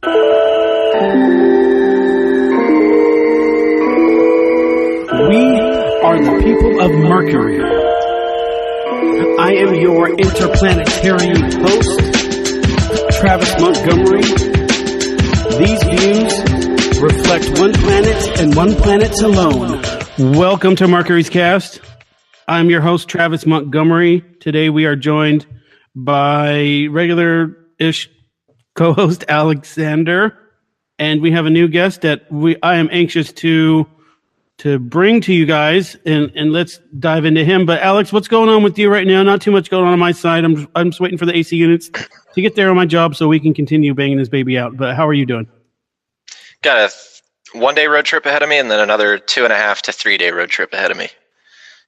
We are the people of Mercury. I am your interplanetary host, Travis Montgomery. These views reflect one planet and one planet alone. Welcome to Mercury's Cast. I'm your host, Travis Montgomery. Today we are joined by regular-ish co-host Alexander, and we have a new guest that I am anxious to bring to you guys, and let's dive into him. But Alex, what's going on with you right now? Not too much going on my side. I'm just waiting for the AC units to get there on my job so we can continue banging this baby out. But how are you doing? Got a 1 day road trip ahead of me, and then another 2.5 to 3 day road trip ahead of me.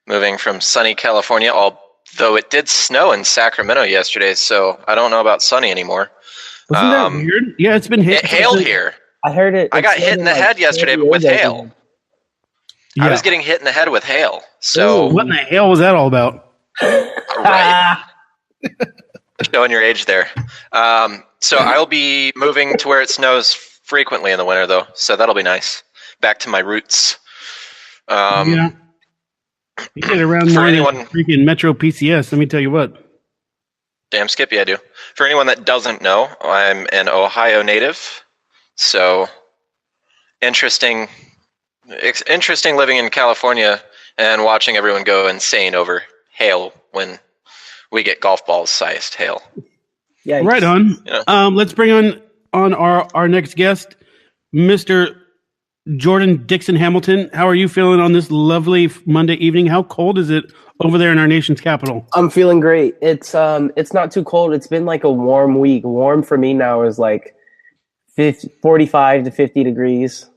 Moving from sunny California, although it did snow in Sacramento yesterday, so I don't know about sunny anymore. Wasn't that weird? Yeah, it's been hit. It hailed here. I heard it. I got hit in the head yesterday, but with hail. Yeah. I was getting hit in the head with hail. So what in the hell was that all about? Right. Showing your age there. So I'll be moving to where it snows frequently in the winter, though. So that'll be nice. Back to my roots. Yeah. You get around more than freaking Metro PCS, let me tell you what. Damn Skippy, I do. For anyone that doesn't know, I'm an Ohio native. So interesting living in California and watching everyone go insane over hail when we get golf balls sized hail. Yeah, right on. Yeah. Let's bring on our next guest, Mr. Jordan Dixon-Hamilton. How are you feeling on this lovely Monday evening? How cold is it over there in our nation's capital? I'm feeling great. It's not too cold. It's been like a warm week. Warm for me now is like 45 to 50 degrees.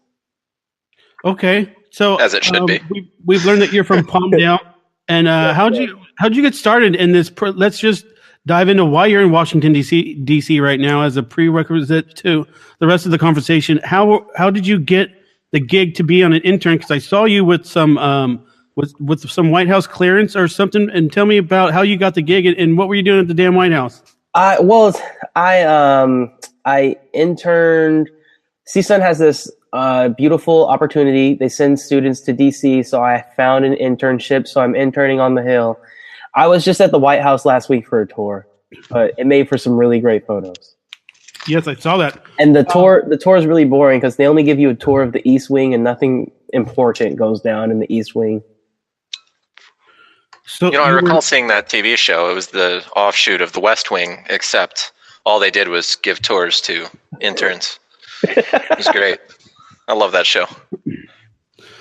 Okay, so as it should be. We've learned that you're from Palmdale, and how'd you get started in this? Let's just dive into why you're in Washington D.C. right now as a prerequisite to the rest of the conversation. How did you get the gig to be on an intern? Because I saw you with some with some White House clearance or something, and tell me about how you got the gig and what were you doing at the damn White House? I interned. CSUN has this beautiful opportunity. They send students to DC, so I found an internship. So I'm interning on the Hill. I was just at the White House last week for a tour, but it made for some really great photos. Yes, I saw that. And the tour is really boring because they only give you a tour of the East Wing and nothing important goes down in the East Wing. So I recall seeing that TV show. It was the offshoot of the West Wing, except all they did was give tours to interns. It was great. I love that show.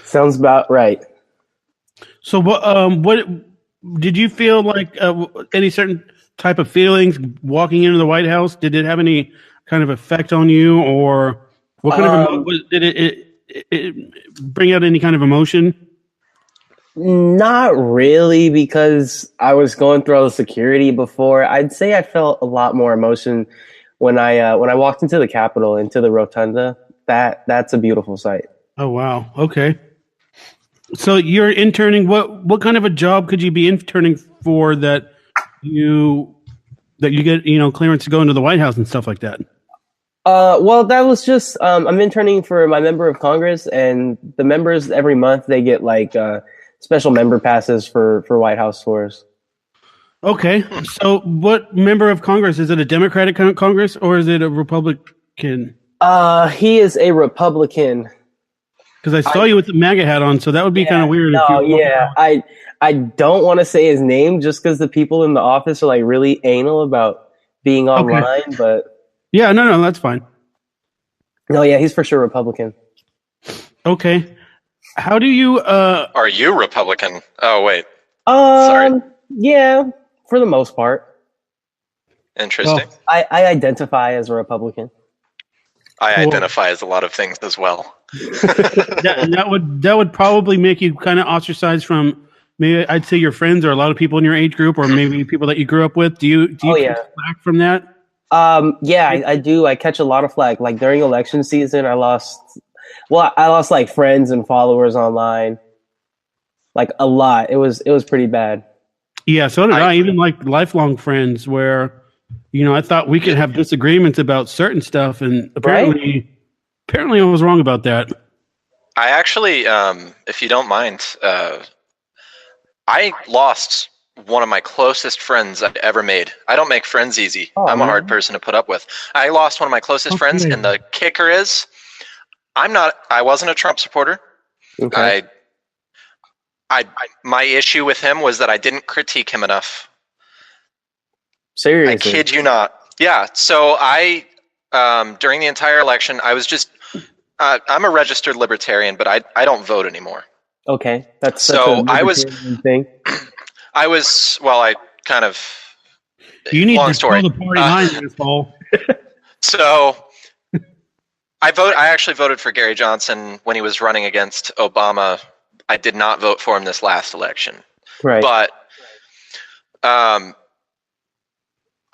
Sounds about right. So what did you feel like? Any certain type of feelings walking into the White House? Did it have any kind of effect on you, or what kind of did it bring out any kind of emotion? Not really, because I was going through all the security before. I'd say I felt a lot more emotion when I walked into the Capitol, into the rotunda. That's a beautiful sight. Oh wow! Okay, so you're interning. What kind of a job could you be interning for that you get clearance to go into the White House and stuff like that? Well, that was just I'm interning for my member of Congress, and the members every month they get like special member passes for White House tours. Okay, so what member of Congress is it? A Democratic Congress or is it a Republican? He is a Republican. Because I saw you with the MAGA hat on, so that would be kind of weird. I don't want to say his name just because the people in the office are like really anal about being online. Okay. But yeah, no, that's fine. No, yeah, he's for sure Republican. Okay, how do you? Are you Republican? Oh wait, sorry. Yeah, for the most part. Interesting. Well, I identify as a Republican. I identify as a lot of things as well. that would probably make you kind of ostracized from maybe I'd say your friends or a lot of people in your age group or maybe people that you grew up with. Do you get flack from that? Yeah, I do. I catch a lot of flack. Like during election season, I lost like friends and followers online. Like a lot. It was pretty bad. Yeah, so did I. Even like lifelong friends where I thought we could have disagreements about certain stuff, and apparently I was wrong about that. I actually, if you don't mind, I lost one of my closest friends I've ever made. I don't make friends easy. I'm a hard person to put up with. I lost one of my closest friends, and the kicker is, I wasn't a Trump supporter. Okay. My issue with him was that I didn't critique him enough. Seriously? I kid you not. Yeah. So during the entire election, I was just, I'm a registered libertarian, but I don't vote anymore. Okay. That's so I was thing. I kind of. You need long to story. pull the party line, asshole. So, I actually voted for Gary Johnson when he was running against Obama. I did not vote for him this last election. Right. But,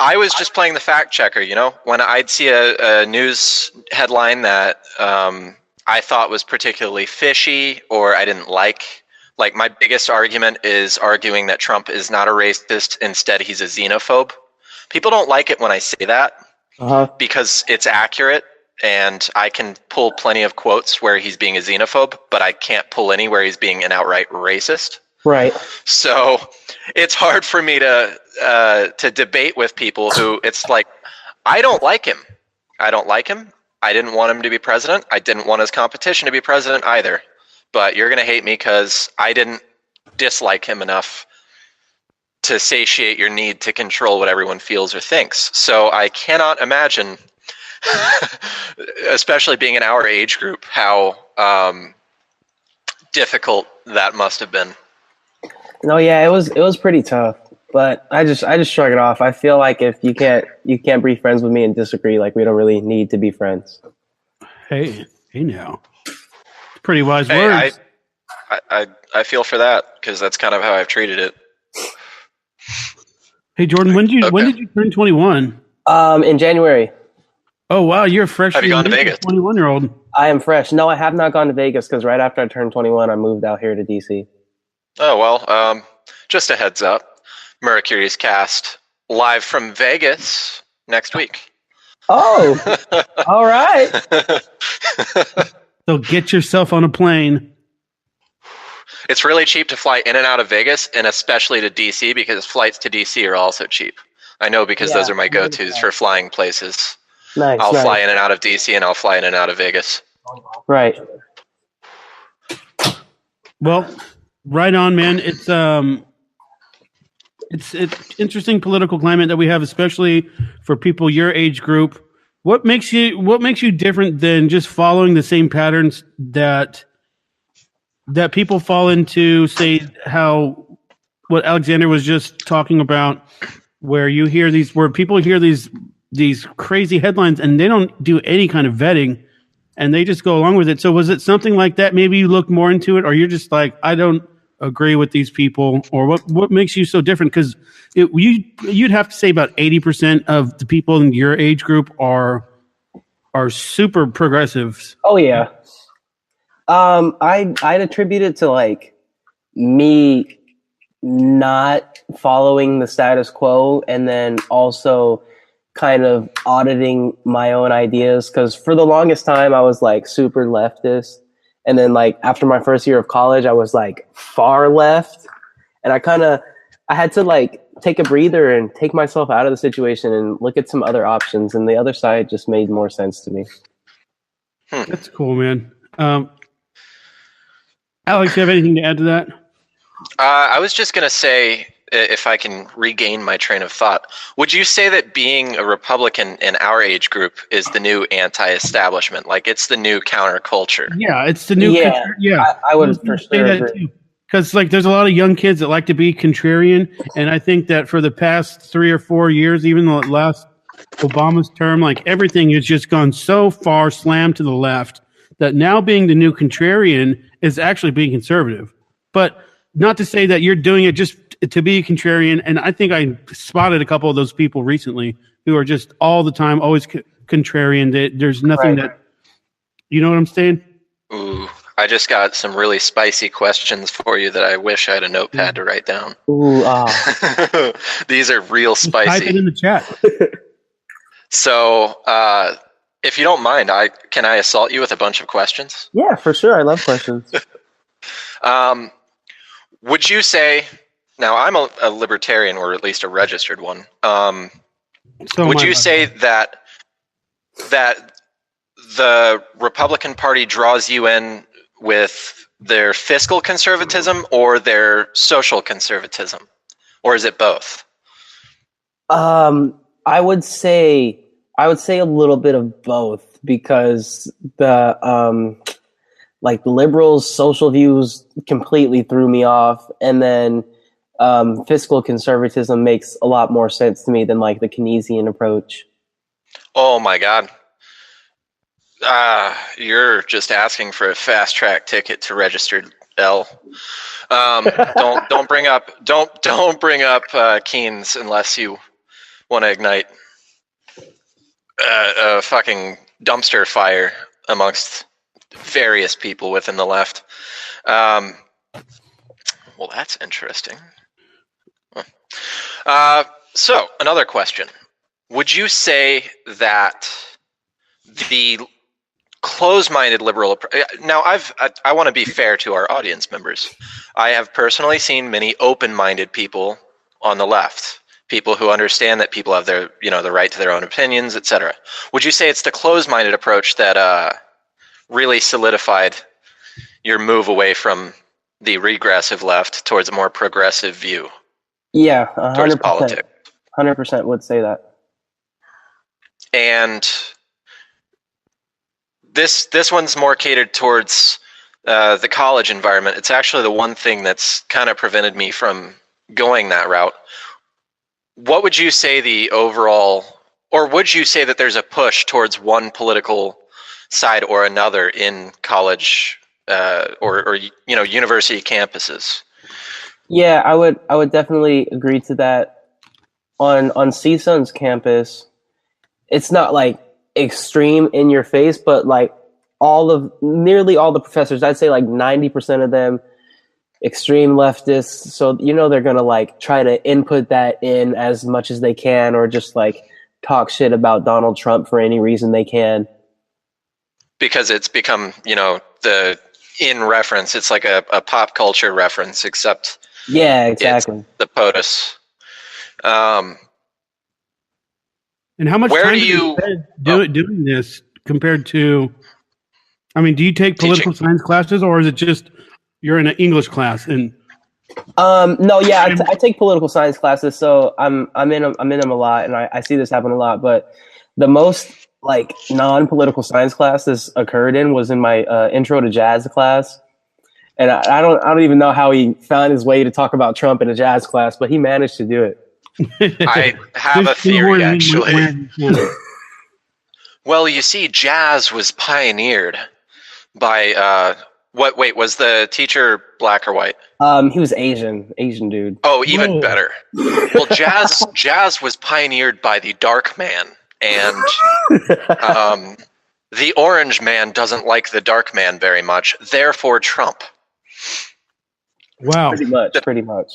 I was just playing the fact checker. When I'd see a news headline that I thought was particularly fishy or I didn't like my biggest argument is arguing that Trump is not a racist. Instead, he's a xenophobe. People don't like it when I say that because it's accurate, and I can pull plenty of quotes where he's being a xenophobe, but I can't pull any where he's being an outright racist. Right. So it's hard for me to debate with people who it's like, I don't like him. I don't like him. I didn't want him to be president. I didn't want his competition to be president either. But you're going to hate me because I didn't dislike him enough to satiate your need to control what everyone feels or thinks. So I cannot imagine, especially being in our age group, how difficult that must have been. No, yeah, it was pretty tough. But I just shrug it off. I feel like if you can't be friends with me and disagree, like we don't really need to be friends. Hey now. Pretty wise words. I feel for that because that's kind of how I've treated it. Hey Jordan, when did you turn 21? In January. Oh wow, you're a fresh. Have you gone to Vegas? 21-year-old. I am fresh. No, I have not gone to Vegas because right after I turned 21, I moved out here to DC. Oh well, just a heads up. Mercury's cast live from Vegas next week. Oh, all right. So get yourself on a plane. It's really cheap to fly in and out of Vegas, and especially to DC, because flights to DC are also cheap. I know because those are my go-tos for flying places. Nice. I'll fly in and out of DC, and I'll fly in and out of Vegas. Right. Well, right on, man. It's interesting political climate that we have, especially for people your age group. What makes you different than just following the same patterns that people fall into? Say what Alexander was just talking about, where people hear these crazy headlines and they don't do any kind of vetting and they just go along with it. So was it something like that? Maybe you looked more into it, or you're just like, I don't agree with these people, or what makes you so different? Because you'd have to say about 80% of the people in your age group are super progressives. Oh yeah. I'd attribute it to like me not following the status quo, and then also kind of auditing my own ideas, because for the longest time I was like super leftist. And then like after my first year of college, I was like far left, and I had to like take a breather and take myself out of the situation and look at some other options. And the other side just made more sense to me. That's cool, man. Alex, you have anything to add to that? I was just going to say, if I can regain my train of thought, would you say that being a Republican in our age group is the new anti-establishment? Like it's the new counterculture? Yeah, it's the new. I would for sure agree. Because like there's a lot of young kids that like to be contrarian, and I think that for the past 3 or 4 years, even the last Obama's term, like everything has just gone so far slammed to the left that now being the new contrarian is actually being conservative. But not to say that you're doing it just to be a contrarian. And I think I spotted a couple of those people recently who are just all the time always contrarian. There's nothing that, you know what I'm saying? Ooh, I just got some really spicy questions for you that I wish I had a notepad to write down. Ooh, These are real spicy. Type it in the chat. So, if you don't mind, can I assault you with a bunch of questions? Yeah, for sure. I love questions. Would you say, now I'm a libertarian, or at least a registered one. Would you say that the Republican Party draws you in with their fiscal conservatism or their social conservatism? Or is it both? I would say a little bit of both, because the liberals' social views completely threw me off, and then fiscal conservatism makes a lot more sense to me than like the Keynesian approach. Oh my God. You're just asking for a fast track ticket to registered L. Don't bring up Keynes unless you want to ignite a fucking dumpster fire amongst various people within the left. Well, that's interesting. So another question: would you say that the close-minded liberal now I want to be fair to our audience members. I have personally seen many open-minded people on the left, people who understand that people have their, the right to their own opinions, etc. Would you say it's the close-minded approach that really solidified your move away from the regressive left towards a more progressive view? Yeah, towards 100%. politics. 100% would say that. And this one's more catered towards the college environment. It's actually the one thing that's kind of prevented me from going that route. What would you say the overall, or would you say that there's a push towards one political side or another in college or university campuses? Yeah, I would definitely agree to that. On CSUN's campus, it's not like extreme in your face, but like nearly all the professors, I'd say like 90% of them, extreme leftists. So they're gonna like try to input that in as much as they can, or just like talk shit about Donald Trump for any reason they can. Because it's become, the in reference. It's like a pop culture reference, except yeah, exactly. It's the POTUS. And how much Where time do you doing this compared to? I mean, do you take political science classes, or is it just you're in an English class? And no, yeah, I take political science classes, so I'm in them a lot, and I see this happen a lot. But the most like non-political science class this occurred in was in my intro to jazz class, and I don't even know how he found his way to talk about Trump in a jazz class, but he managed to do it. I have a theory, actually. Well, you see, jazz was pioneered by was the teacher black or white? He was Asian dude. Oh, even better. Well, jazz was pioneered by the dark man, and the orange man doesn't like the dark man very much, therefore Trump. Wow. Pretty much.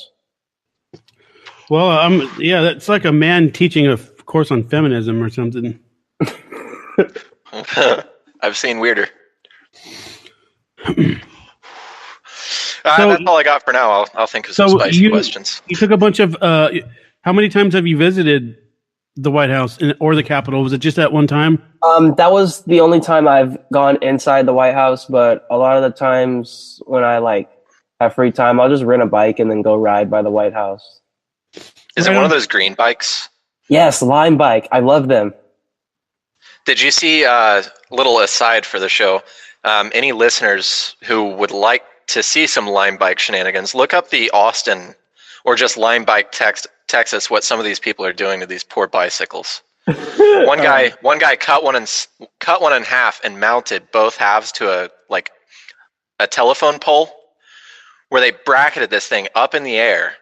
Well, yeah, that's like a man teaching a course on feminism or something. I've seen weirder. That's all I got for now. I'll think of some spicy questions. You took a bunch of. How many times have you visited the White House or the Capitol? Was it just that one time? That was the only time I've gone inside the White House. But a lot of the times when I have free time, I'll just rent a bike and then go ride by the White House. Is it one of those green bikes? Yes, Lime bike. I love them. Did you see, little aside for the show, any listeners who would like to see some Lime bike shenanigans, look up the Austin or just Lime bike Texas, what some of these people are doing to these poor bicycles. One guy cut one in half and mounted both halves to a telephone pole, where they bracketed this thing up in the air,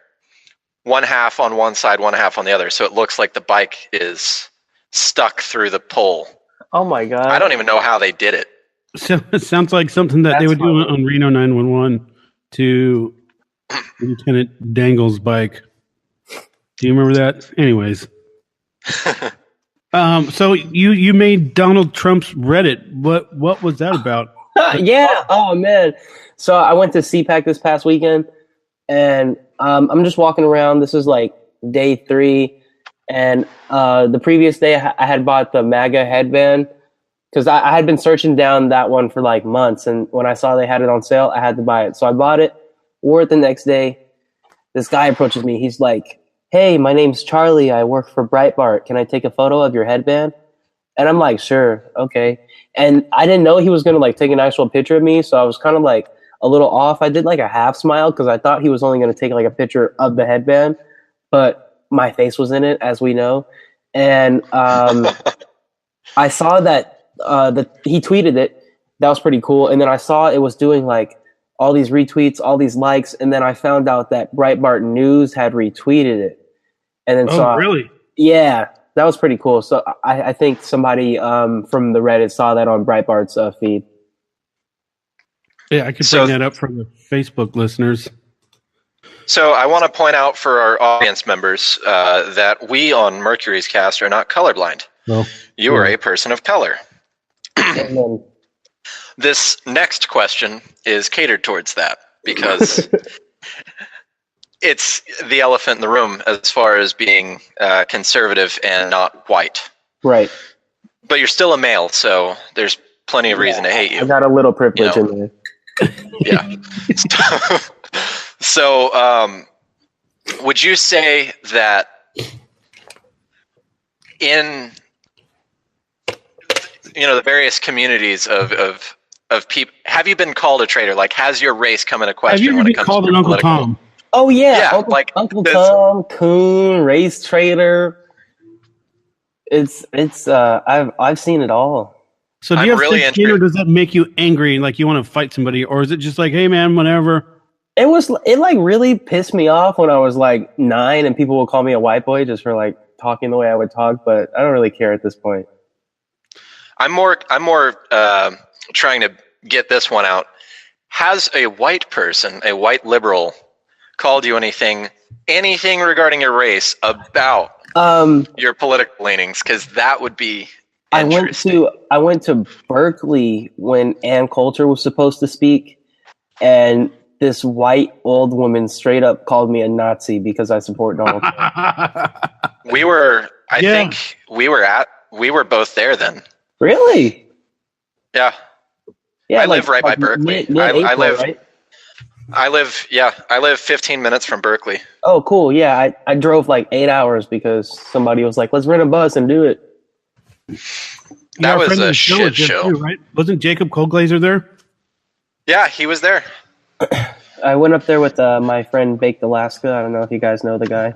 one half on one side, one half on the other, so it looks like the bike is stuck through the pole. Oh my God. I don't even know how they did it. So it sounds like something that they would do on Reno 911 to Lieutenant Dangle's bike. Do you remember that? Anyways. So you made Donald Trump's Reddit. What was that about? Yeah. Oh man. So I went to CPAC this past weekend, and I'm just walking around. This is like day 3, and the previous day I had bought the MAGA headband because I had been searching down that one for like months, and when I saw they had it on sale, I had to buy it. So I bought it, wore it the next day. This guy approaches me. He's like, "Hey, my name's Charlie. I work for Breitbart. Can I take a photo of your headband?" And I'm like, "Sure, okay." And I didn't know he was gonna like take an actual picture of me, so I was kind of like a little off. I did like a half smile because I thought he was only gonna take like a picture of the headband, but my face was in it, as we know. And I saw that he tweeted it. That was pretty cool. And then I saw it was doing like all these retweets, all these likes, and then I found out that Breitbart News had retweeted it. And then really? Yeah, that was pretty cool. So I think somebody from the Reddit saw that on Breitbart's feed. Yeah, I could bring that up for the Facebook listeners. So I want to point out for our audience members that we on Mercury's cast are not colorblind. Well, you are a person of color. This next question is catered towards that because it's the elephant in the room as far as being conservative and not white. Right. But you're still a male, so there's plenty of reason to hate you. I got a little privilege in there. Yeah. So, would you say that in the various communities of people, have you been called a traitor? Like, has your race come into question? Have you ever when been it comes called to an Uncle political? Tom? Oh yeah, Yeah, Uncle Tom, coon, race traitor. I've seen it all. So do you have thick skin, or does that make you angry and like you want to fight somebody, or is it just like, hey man, whatever? It like really pissed me off when I was like 9 and people would call me a white boy just for like talking the way I would talk, but I don't really care at this point. I'm more trying to get this one out. Has a white person, a white liberal, called you anything regarding your race about your political leanings? Because that would be interesting. I went to Berkeley when Ann Coulter was supposed to speak, and this white old woman straight up called me a Nazi because I support Donald Trump. I think we were both there then. Really? Yeah. Yeah. I live right by Berkeley. I live 15 minutes from Berkeley. Oh, cool. Yeah. I drove like 8 hours because somebody was like, let's rent a bus and do it. That was a shit show. Too, right? Wasn't Jacob Colglazer there? Yeah, he was there. I went up there with my friend Baked Alaska. I don't know if you guys know the guy.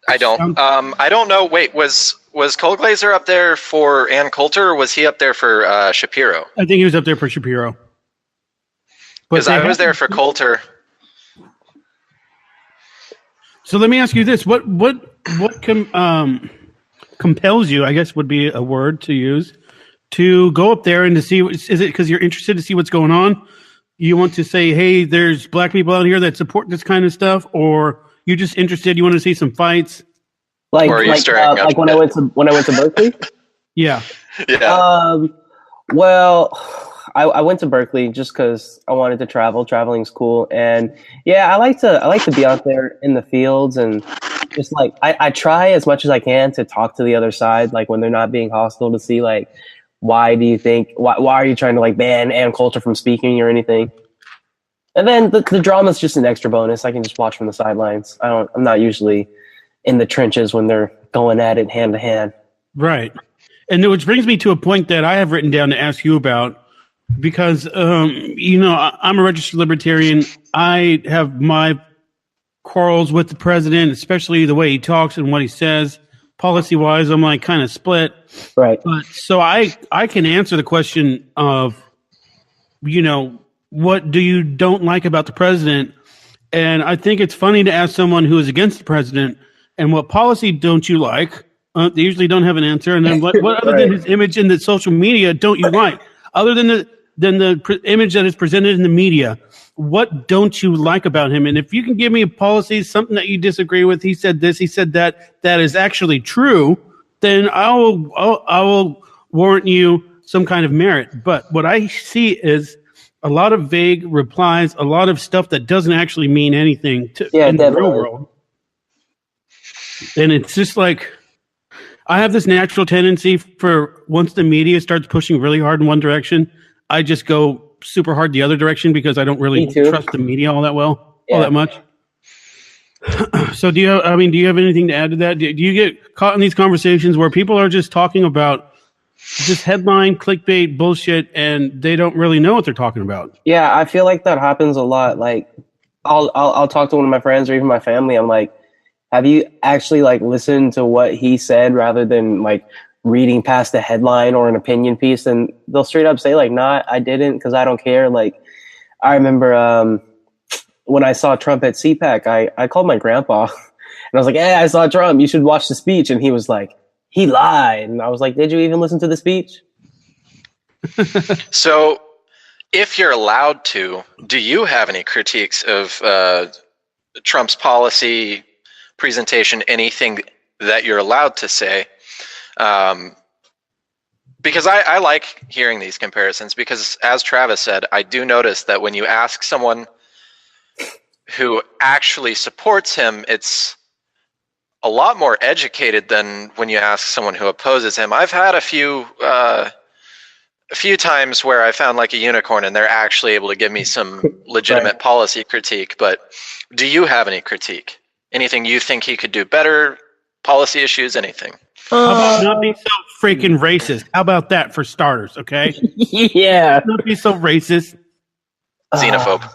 I don't. I don't know. Wait, was Colglazer up there for Ann Coulter, or was he up there for Shapiro? I think he was up there for Shapiro. Because I was there for Coulter. So let me ask you this: what compels you? I guess would be a word to use to go up there and to see. Is it because you're interested to see what's going on? You want to say, "Hey, there's black people out here that support this kind of stuff," or you're just interested? You want to see some fights? Like when I went to Berkeley? Yeah. Yeah. Well, I went to Berkeley just because I wanted to travel. Traveling's cool, and yeah, I like to be out there in the fields and just like I try as much as I can to talk to the other side, like when they're not being hostile, to see like why are you trying to like ban Ann Coulter from speaking or anything. And then the drama's just an extra bonus. I can just watch from the sidelines. I'm not usually in the trenches when they're going at it hand to hand. Right. And which brings me to a point that I have written down to ask you about, because, I'm a registered libertarian. I have my quarrels with the president, especially the way he talks and what he says. Policy-wise, I'm like kind of split. Right. But so I can answer the question of, what do you don't like about the president? And I think it's funny to ask someone who is against the president, and what policy don't you like? They usually don't have an answer. And then what other than his image in the social media don't you like? Other than the image that is presented in the media, what don't you like about him? And if you can give me a policy, something that you disagree with, he said this, he said that is actually true, then I will warrant you some kind of merit. But what I see is a lot of vague replies, a lot of stuff that doesn't actually mean anything in the real world. And it's just like, I have this natural tendency for once the media starts pushing really hard in one direction, I just go super hard the other direction because I don't really trust the media all that much. So do you have anything to add to that? Do you get caught in these conversations where people are just talking about just headline clickbait bullshit and they don't really know what they're talking about? Yeah, I feel like that happens a lot. Like I'll talk to one of my friends or even my family. I'm like, have you actually like listened to what he said rather than like reading past a headline or an opinion piece? And they'll straight up say like, nah, I didn't because I don't care. Like I remember when I saw Trump at CPAC, I called my grandpa and I was like, hey, I saw Trump. You should watch the speech. And he was like, he lied. And I was like, did you even listen to the speech? So if you're allowed to, do you have any critiques of Trump's policy, presentation, anything that you're allowed to say? Because I like hearing these comparisons because, as Travis said, I do notice that when you ask someone who actually supports him, it's a lot more educated than when you ask someone who opposes him. I've had a few times where I found like a unicorn and they're actually able to give me some legitimate policy critique. But do you have any critique? Anything you think he could do better? Policy issues? Anything? How about not be so freaking racist? How about that for starters? Okay. Yeah. Not be so racist. Xenophobe.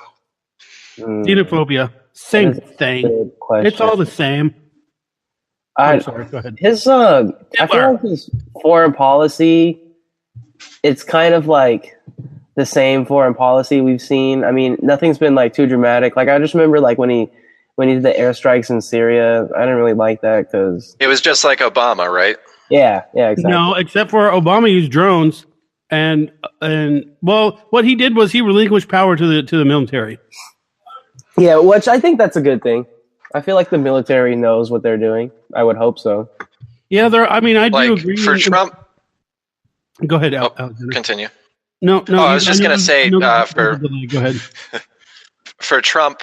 Xenophobia. Same thing. It's all the same. I'm sorry. Go ahead. I feel like his foreign policy, it's kind of like the same foreign policy we've seen. I mean, nothing's been like too dramatic. Like I just remember like when he did the airstrikes in Syria, I didn't really like that because it was just like Obama, right? Yeah, exactly. No, except for Obama used drones, and well, what he did was he relinquished power to the military. Yeah, which I think that's a good thing. I feel like the military knows what they're doing. I would hope so. Yeah, I do agree. For Trump. Go ahead, continue. No. I was just going to say go ahead. For Trump,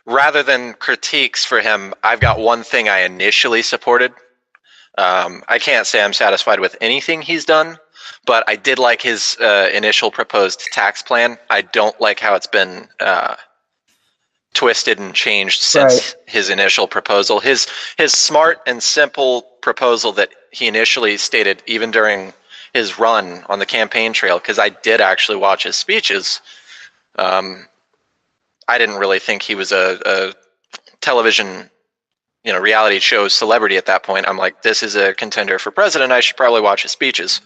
rather than critiques for him, I've got one thing I initially supported. I can't say I'm satisfied with anything he's done, but I did like his initial proposed tax plan. I don't like how it's been twisted and changed since his initial proposal. His smart and simple proposal that he initially stated, even during his run on the campaign trail, because I did actually watch his speeches. I didn't really think he was a television, reality show celebrity at that point. I'm like, this is a contender for president. I should probably watch his speeches.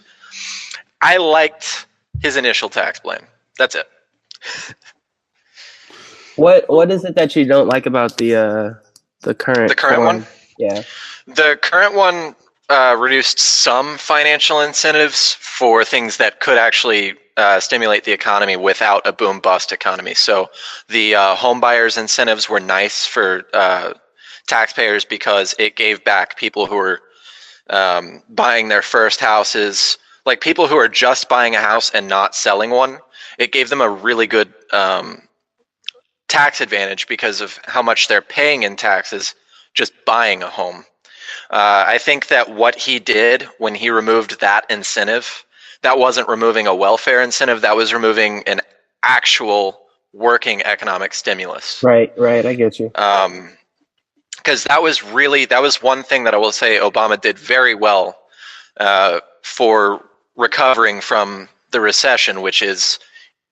I liked his initial tax plan. That's it. What is it that you don't like about the current one? Yeah. The current one reduced some financial incentives for things that could actually stimulate the economy without a boom bust economy. So the home buyers incentives were nice for taxpayers because it gave back people who were buying their first houses, like people who are just buying a house and not selling one. It gave them a really good tax advantage because of how much they're paying in taxes just buying a home. I think that what he did when he removed that incentive, that wasn't removing a welfare incentive, that was removing an actual working economic stimulus. Right, I get you. Because that was one thing that I will say Obama did very well for recovering from the recession, which is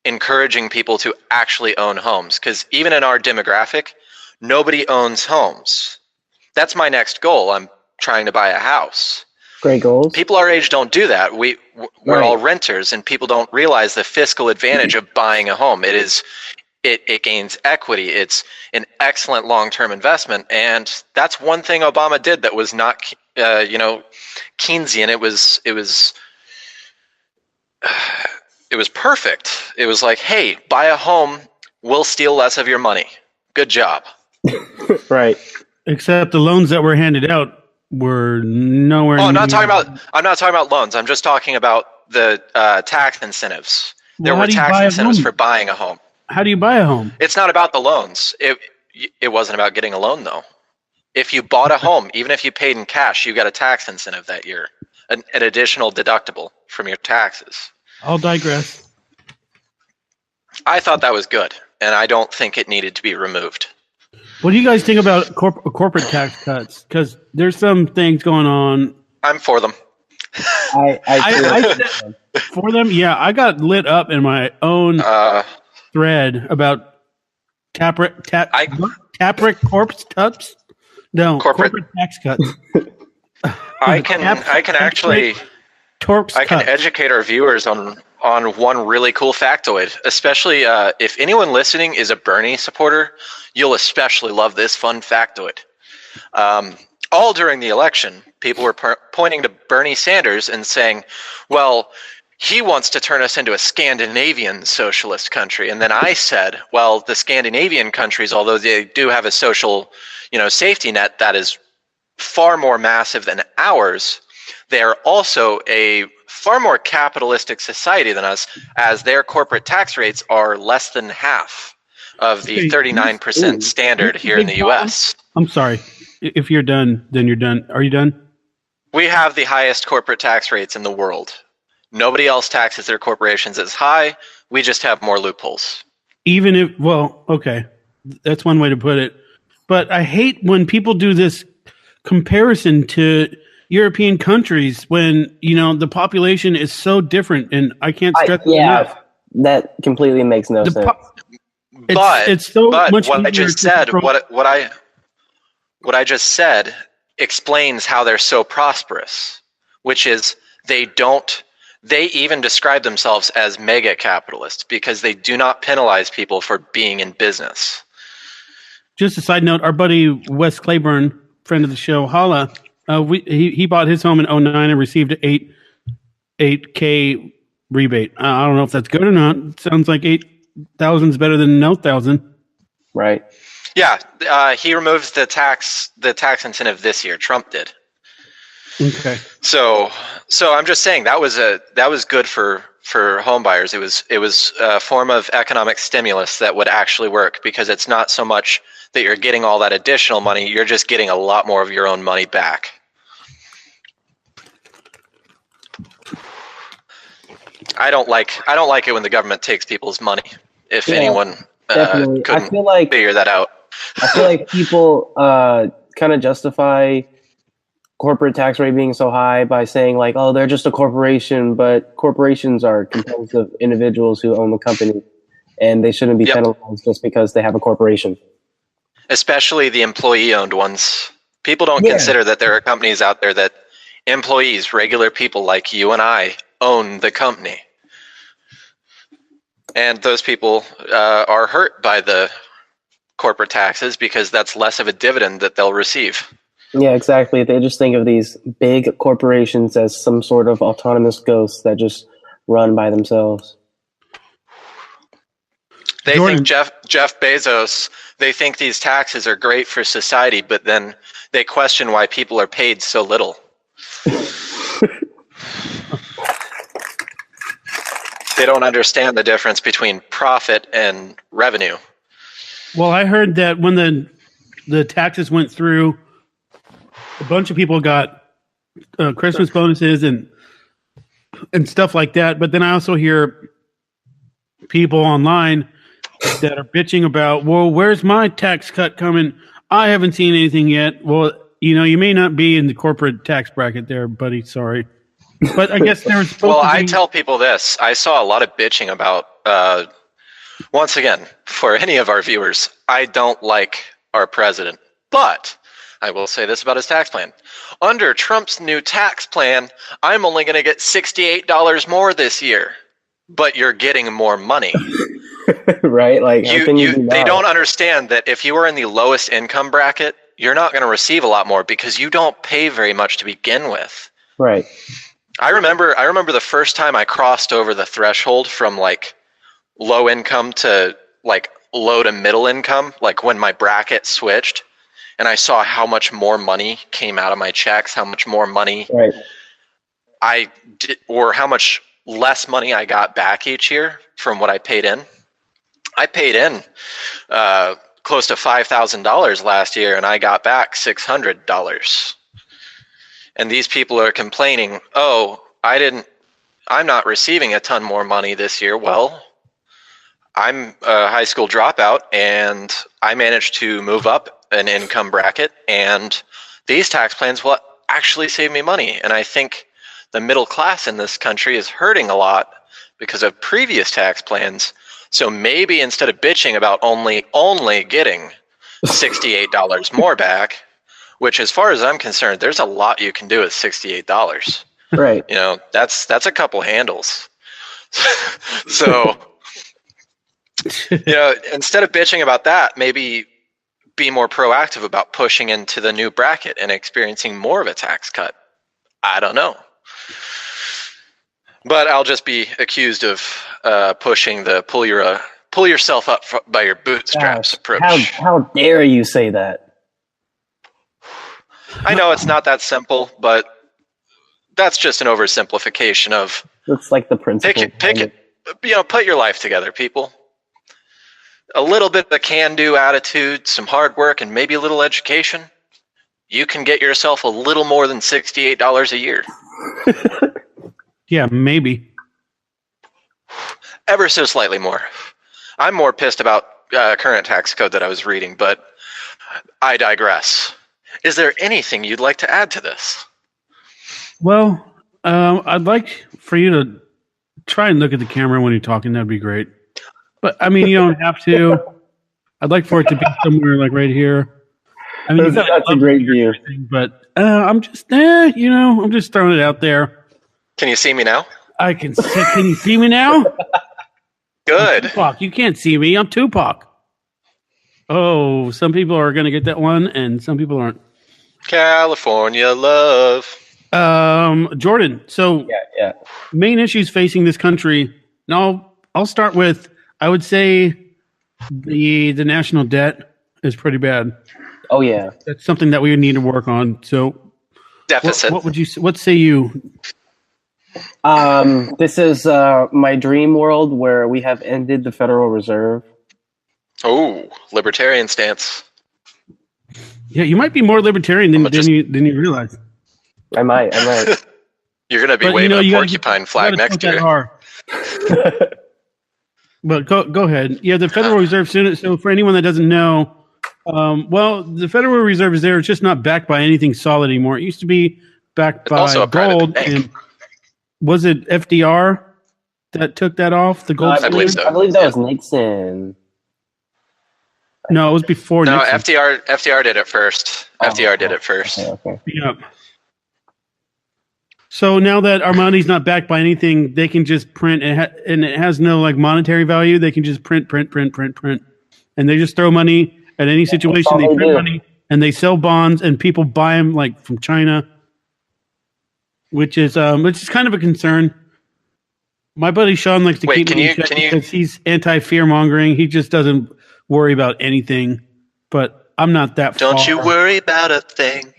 encouraging people to actually own homes. Because even in our demographic, nobody owns homes. That's my next goal. I'm trying to buy a house. Great goals. People our age don't do that. We're all renters, and people don't realize the fiscal advantage of buying a home. It gains equity. It's an excellent long-term investment, and that's one thing Obama did that was not, Keynesian. It was perfect. It was like, hey, buy a home, we'll steal less of your money. Good job. Right. Except the loans that were handed out were nowhere. Oh, I'm not talking about loans. I'm just talking about the tax incentives. There were tax incentives for buying a home. How do you buy a home? It's not about the loans. It wasn't about getting a loan, though. If you bought a home, even if you paid in cash, you got a tax incentive that year, an additional deductible from your taxes. I'll digress. I thought that was good, and I don't think it needed to be removed. What do you guys think about corporate tax cuts? Because there's some things going on. I'm for them. I for them, yeah. I got lit up in my own thread about corporate tax cuts. No, corporate tax cuts. I can educate our viewers on one really cool factoid, especially if anyone listening is a Bernie supporter, you'll especially love this fun factoid. All during the election, people were pointing to Bernie Sanders and saying, well, he wants to turn us into a Scandinavian socialist country. And then I said, well, the Scandinavian countries, although they do have a social, safety net that is far more massive than ours, they are also a far more capitalistic society than us, as their corporate tax rates are less than half of the 39% standard here in the U.S. I'm sorry. If you're done, then you're done. Are you done? We have the highest corporate tax rates in the world. Nobody else taxes their corporations as high. We just have more loopholes. Okay. That's one way to put it. But I hate when people do this comparison to European countries when, the population is so different, and I can't stress that enough. That completely makes no sense. It's so much what I just said, what I just said explains how they're so prosperous, which is they even describe themselves as mega capitalists because they do not penalize people for being in business. Just a side note, our buddy Wes Claiborne, friend of the show, Holla, he bought his home in 2009 and received an $8K rebate. I don't know if that's good or not. It sounds like 8,000 is better than no 1,000. Right. Yeah, he removed the tax incentive this year. Trump did. Okay. So I'm just saying that was good for home buyers. It was a form of economic stimulus that would actually work, because it's not so much that you're getting all that additional money, you're just getting a lot more of your own money back. I don't like it when the government takes people's money. If anyone couldn't figure that out. I feel like people kind of justify corporate tax rate being so high by saying like, oh, they're just a corporation, but corporations are composed of individuals who own the company, and they shouldn't be penalized just because they have a corporation. Especially the employee-owned ones. People don't consider that there are companies out there that employees, regular people like you and I, own the company. And those people are hurt by the corporate taxes because that's less of a dividend that they'll receive. Yeah, exactly. They just think of these big corporations as some sort of autonomous ghosts that just run by themselves. They think Jeff Bezos, they think these taxes are great for society, but then they question why people are paid so little. They don't understand the difference between profit and revenue. Well, I heard that when the taxes went through, a bunch of people got Christmas bonuses and stuff like that. But then I also hear people online that are bitching about, well, where's my tax cut coming? I haven't seen anything yet. Well, you may not be in the corporate tax bracket there, buddy. Sorry. But I guess there's. Well, I tell people this. I saw a lot of bitching about, once again, for any of our viewers, I don't like our president. But I will say this about his tax plan. Under Trump's new tax plan, I'm only going to get $68 more this year. But you're getting more money. Right? Like, they don't understand that if you are in the lowest income bracket, you're not going to receive a lot more because you don't pay very much to begin with. Right. I remember the first time I crossed over the threshold from like low income to like low to middle income, like when my bracket switched, and I saw how much more money came out of my checks, how much more money Right. I did, or how much less money I got back each year from what I paid in. I paid in close to $5,000 last year, and I got back $600. And these people are complaining, "Oh, I'm not receiving a ton more money this year." Well, I'm a high school dropout, and I managed to move up an income bracket, and these tax plans will actually save me money. And I think the middle class in this country is hurting a lot because of previous tax plans. So maybe instead of bitching about only getting $68 more back, which as far as I'm concerned, there's a lot you can do with $68. Right. You know, that's a couple handles. So, you know, instead of bitching about that, maybe be more proactive about pushing into the new bracket and experiencing more of a tax cut. I don't know. But I'll just be accused of pushing the pull yourself up by your bootstraps approach. How dare you say that? I know it's not that simple, but that's just an oversimplification of. It's like the principle. Pick it. You know, put your life together, people. A little bit of can-do attitude, some hard work, and maybe a little education. You can get yourself a little more than $68 a year. Yeah, maybe. Ever so slightly more. I'm more pissed about current tax code that I was reading, but I digress. Is there anything you'd like to add to this? Well, I'd like for you to try and look at the camera when you're talking. That'd be great. But, I mean, you don't have to. I'd like for it to be somewhere like right here. I mean, that's a great view. But I'm just, I'm just throwing it out there. Can you see me now? I can see. Can you see me now? Good. Tupac, you can't see me. I'm Tupac. Oh, some people are going to get that one, and some people aren't. California love. Jordan. So, yeah. Main issues facing this country. Now, I'll start with. I would say the national debt is pretty bad. Oh yeah, that's something that we would need to work on. So, deficit. What say you? This is my dream world where we have ended the Federal Reserve. Oh, libertarian stance. Yeah, you might be more libertarian than you realize. I might. You're going to be waving a porcupine flag next year. But go ahead. Yeah, the Federal Reserve. So for anyone that doesn't know, the Federal Reserve is there. It's just not backed by anything solid anymore. It used to be backed by gold. And was it FDR that took that off? The gold. I believe so. I believe that was Nixon. No, it was before. No, Nixon. FDR did it first. FDR did it first. Okay. Yep. So now that our money's not backed by anything, they can just print, and it has no like monetary value. They can just print, and they just throw money at any situation. They print money and they sell bonds, and people buy them like from China, which is kind of a concern. My buddy Sean likes to keep me in check because he's anti-fear mongering. He just doesn't worry about anything. But I'm not that. Don't you worry about a thing.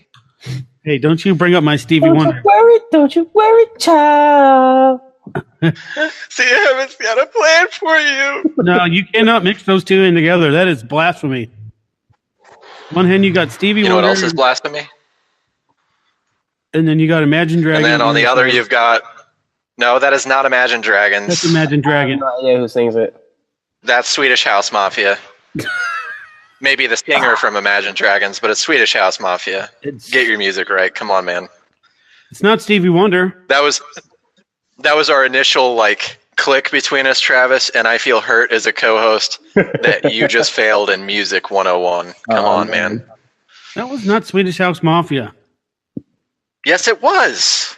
Hey, don't you bring up my Stevie Wonder. Don't you worry, child. See, I haven't got a plan for you. No, you cannot mix those two in together. That is blasphemy. One hand, you got Stevie Wonder. You know what else is blasphemy? And then you got Imagine Dragons. And then on the other, you've got... No, that is not Imagine Dragons. That's Imagine Dragon. I have no idea who sings it. That's Swedish House Mafia. Maybe the singer from Imagine Dragons, but it's Swedish House Mafia. Get your music right. Come on, man. It's not Stevie Wonder. That was our initial click between us, Travis, and I feel hurt as a co-host that you just failed in Music 101. Come on, man. That was not Swedish House Mafia. Yes, it was.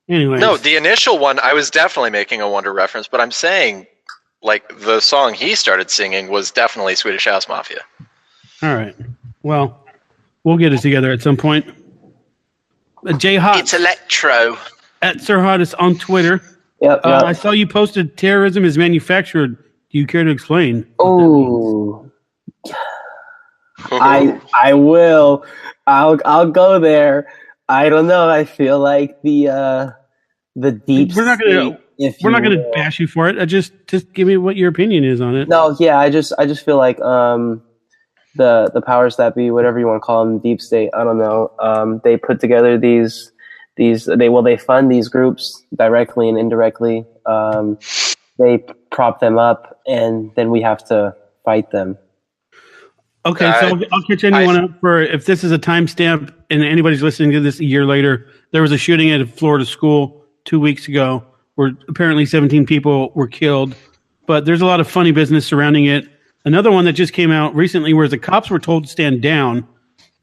Anyway. No, the initial one, I was definitely making a Wonder reference, but I'm saying the song he started singing was definitely Swedish House Mafia. All right. Well, we'll get it together at some point. Jay Hot. It's electro. At Sir Hottest on Twitter. Yep. I saw you posted terrorism is manufactured. Do you care to explain? Oh. I will. I'll go there. I don't know. I feel like the deep We're not state, if we're you not gonna will. bash you for it. Just give me what your opinion is on it. No, yeah, I just feel like the powers that be, whatever you want to call them, deep state, I don't know. They put together these they fund these groups directly and indirectly. They prop them up, and then we have to fight them. Okay, so I'll catch anyone up for if this is a timestamp and anybody's listening to this a year later. There was a shooting at a Florida school 2 weeks ago where apparently 17 people were killed, but there's a lot of funny business surrounding it. Another one that just came out recently where the cops were told to stand down.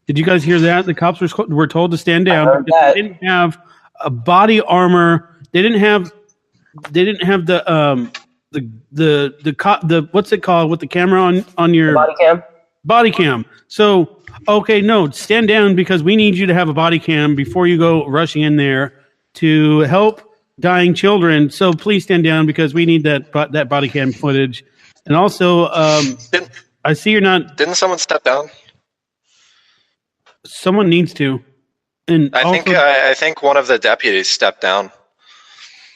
Did you guys hear that? The cops were told to stand down because they didn't have a body armor. They didn't have the what's it called with the camera on your Body cam? Body cam. So, okay, no, stand down because we need you to have a body cam before you go rushing in there to help dying children. So please stand down because we need that body cam footage. And also, I see you're not. Didn't someone step down? Someone needs to. And I think one of the deputies stepped down.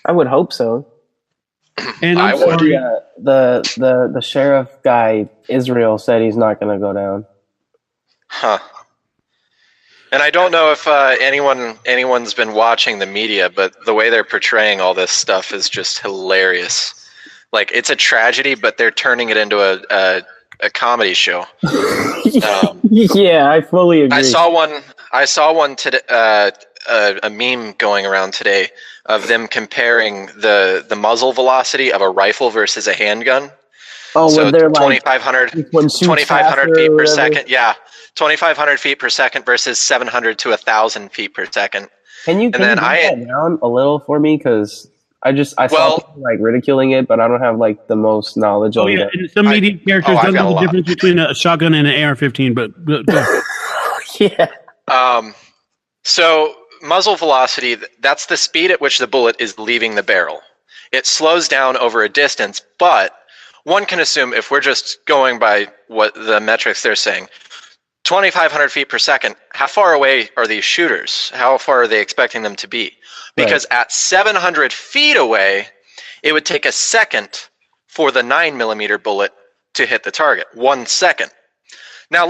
I would hope so. And I would. The sheriff guy, Israel, said he's not going to go down. Huh. And I don't know if anyone's been watching the media, but the way they're portraying all this stuff is just hilarious. Like, it's a tragedy, but they're turning it into a comedy show. Yeah, I fully agree. I saw one today. A meme going around today of them comparing the muzzle velocity of a rifle versus a handgun. Oh, so they're 2,500 feet per second. Yeah, 2,500 feet per second versus 700 to 1,000 feet per second. Can you bring that down a little for me? Because I saw people like ridiculing it, but I don't have like the most knowledge on it. And some media characters don't know the difference between a shotgun and an AR-15, but yeah. So muzzle velocity, that's the speed at which the bullet is leaving the barrel. It slows down over a distance, but one can assume if we're just going by what the metrics they're saying, 2,500 feet per second, how far away are these shooters? How far are they expecting them to be? Because at 700 feet away, it would take a second for the 9mm bullet to hit the target. 1 second. Now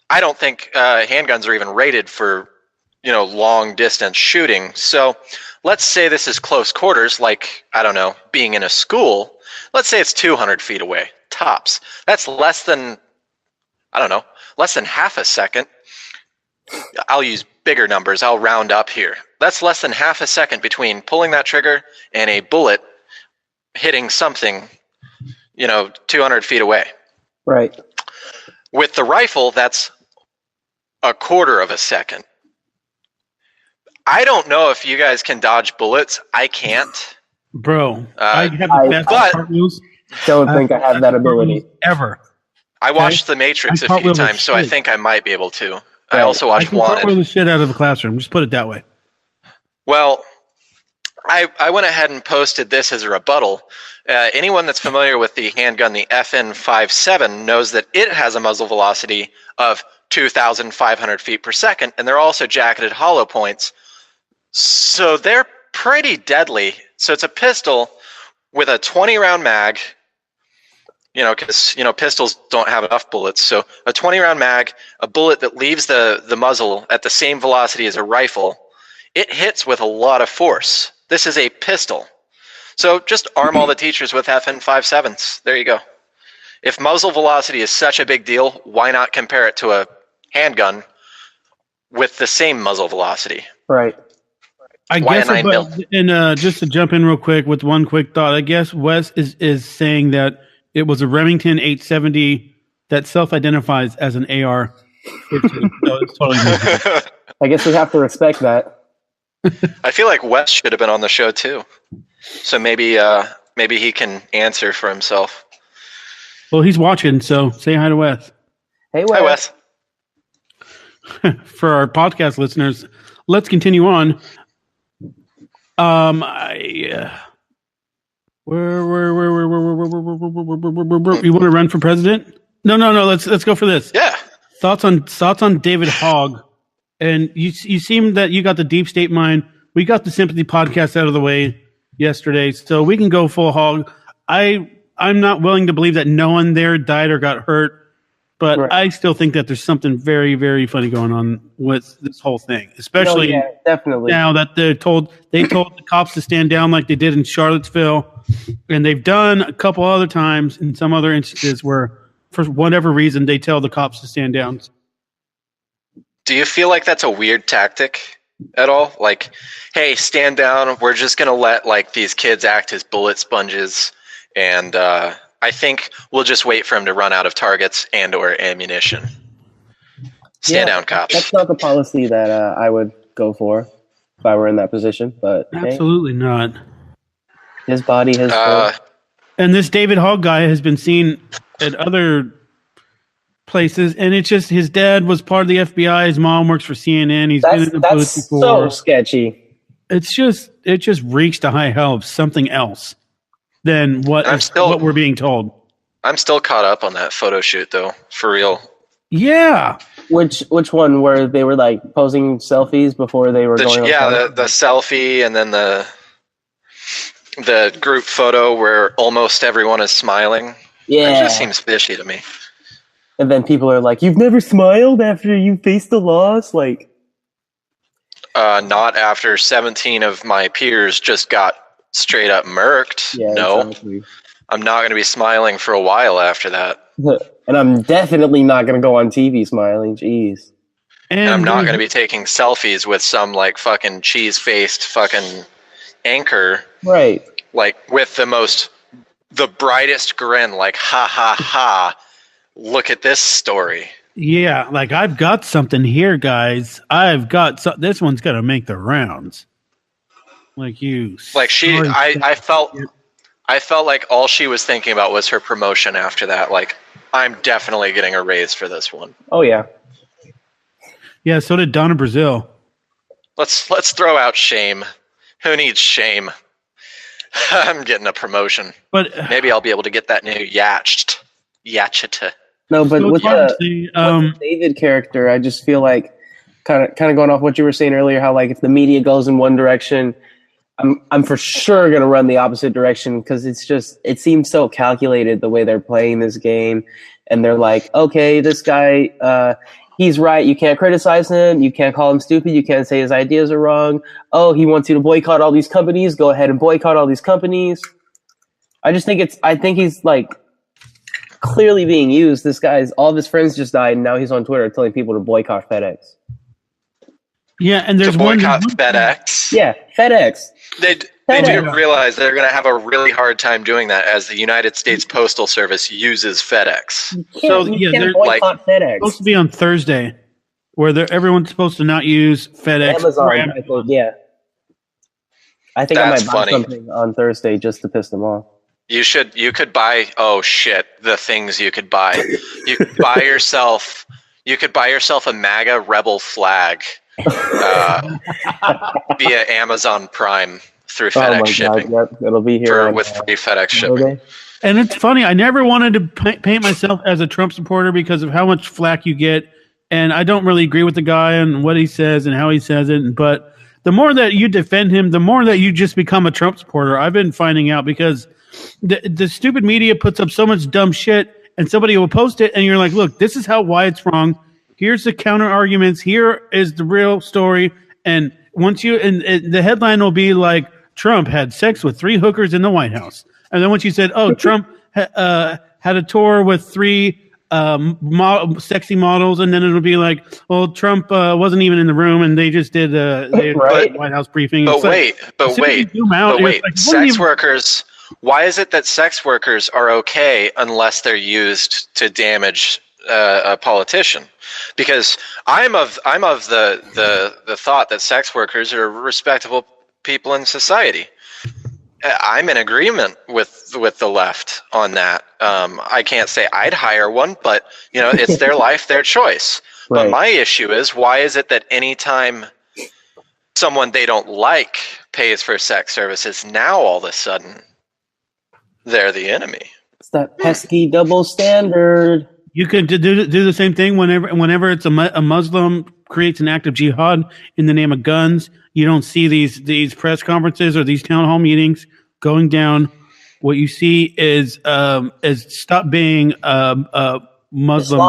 I don't think handguns are even rated for long distance shooting. So let's say this is close quarters, like, I don't know, being in a school. Let's say it's 200 feet away, tops. That's less than half a second. I'll use bigger numbers. I'll round up here. That's less than half a second between pulling that trigger and a bullet hitting something, 200 feet away. Right. With the rifle, that's a quarter of a second. I don't know if you guys can dodge bullets. I can't. Bro, I have the fastest cartwheels. Don't think I have that ability. Ever. I watched The Matrix a few times, so I think I might be able to. I also watched Wanted. I can the shit out of the classroom. Just put it that way. Well, I went ahead and posted this as a rebuttal. Anyone that's familiar with the handgun, the FN57, knows that it has a muzzle velocity of 2,500 feet per second, and they're also jacketed hollow points. So they're pretty deadly. So it's a pistol with a 20-round mag, because, pistols don't have enough bullets. So a 20-round mag, a bullet that leaves the muzzle at the same velocity as a rifle, it hits with a lot of force. This is a pistol. So just arm all the teachers with FN57s. There you go. If muzzle velocity is such a big deal, why not compare it to a handgun with the same muzzle velocity? Right. I Why guess, a 9mm? And just to jump in real quick with one quick thought, I guess Wes is saying that it was a Remington 870 that self-identifies as an AR. So it's totally different. I guess we have to respect that. I feel like Wes should have been on the show too. So maybe he can answer for himself. Well, he's watching, so say hi to Wes. Hey, Wes. Hi, Wes. For our podcast listeners, let's continue on. You want to run for president? No. Let's go for this. Yeah. Thoughts on David Hogg, and you seem that you got the deep state mind. We got the sympathy podcast out of the way yesterday, so we can go full hog. I'm not willing to believe that no one there died or got hurt, but right. I still think that there's something very, very funny going on with this whole thing, especially definitely now that they told the cops to stand down like they did in Charlottesville, and they've done a couple other times in some other instances where, for whatever reason, they tell the cops to stand down. Do you feel like that's a weird tactic at all? Like, hey, stand down. We're just going to let like these kids act as bullet sponges. And I think we'll just wait for him to run out of targets and or ammunition. Stand down, cops. That's not the policy that I would go for if I were in that position. But absolutely not. His body has... and this David Hogg guy has been seen at other places, and it's just his dad was part of the FBI. His mom works for CNN. He's been in the booth before. So sketchy. It just reeks to high hell of something else than what we're being told. I'm still caught up on that photo shoot, though, for real. Yeah. Which one where they were like posing selfies before they were going? Yeah, the selfie, and then the group photo where almost everyone is smiling. Yeah, it just seems fishy to me. And then people are like, "You've never smiled after you faced the loss?" Like, not after 17 of my peers just got straight up murked. Yeah, no, exactly. I'm not going to be smiling for a while after that. And I'm definitely not going to go on TV smiling. Jeez. And I'm not going to be taking selfies with some like fucking cheese-faced fucking anchor. Right. Like with the brightest grin, like, ha ha ha, look at this story. Yeah, like, I've got something here, guys. This one's going to make the rounds. Like you. Like I felt like all she was thinking about was her promotion after that. Like, I'm definitely getting a raise for this one. Oh, yeah. Yeah, so did Donna Brazil. Let's throw out shame. Who needs shame? I'm getting a promotion. But maybe I'll be able to get that new Yachita. No, but with the David character, I just feel like kind of going off what you were saying earlier, how like if the media goes in one direction, I'm for sure going to run the opposite direction, because it seems so calculated the way they're playing this game. And they're like, okay, this guy, he's right. You can't criticize him. You can't call him stupid. You can't say his ideas are wrong. Oh, he wants you to boycott all these companies. Go ahead and boycott all these companies. I think he's like clearly being used. All of his friends just died, and now he's on Twitter telling people to boycott FedEx. Yeah, and there's boycott FedEx. Yeah, FedEx. They do realize they're going to have a really hard time doing that, as the United States Postal Service uses FedEx. They're boycott FedEx. Supposed to be on Thursday, where everyone's supposed to not use FedEx. Amazon. I think I might buy something on Thursday just to piss them off. You could buy. Oh shit! The things you could buy. You could buy yourself a MAGA rebel flag via Amazon Prime through FedEx shipping. God, yep, it'll be here with free FedEx shipping. Okay. And it's funny. I never wanted to paint myself as a Trump supporter because of how much flack you get, and I don't really agree with the guy and what he says and how he says it. But the more that you defend him, the more that you just become a Trump supporter. I've been finding out, because the stupid media puts up so much dumb shit, and somebody will post it, and you're like, look, this is why it's wrong. Here's the counter arguments. Here is the real story. And the headline will be like, Trump had sex with 3 hookers in the White House. And then once you said, oh, Trump had a tour with 3 sexy models, and then it'll be like, well, Trump wasn't even in the room, and they just did a White House briefing. But wait, sex workers. Why is it that sex workers are okay unless they're used to damage a politician? Because I'm of the thought that sex workers are respectable people in society. I'm in agreement with the left on that. I can't say I'd hire one, but it's their life, their choice. Right. But my issue is, why is it that anytime someone they don't like pays for sex services, now all of a sudden they're the enemy? It's that pesky double standard. You could do the same thing whenever it's a Muslim creates an act of jihad in the name of guns. You don't see these press conferences or these town hall meetings going down. What you see is stop being a Muslim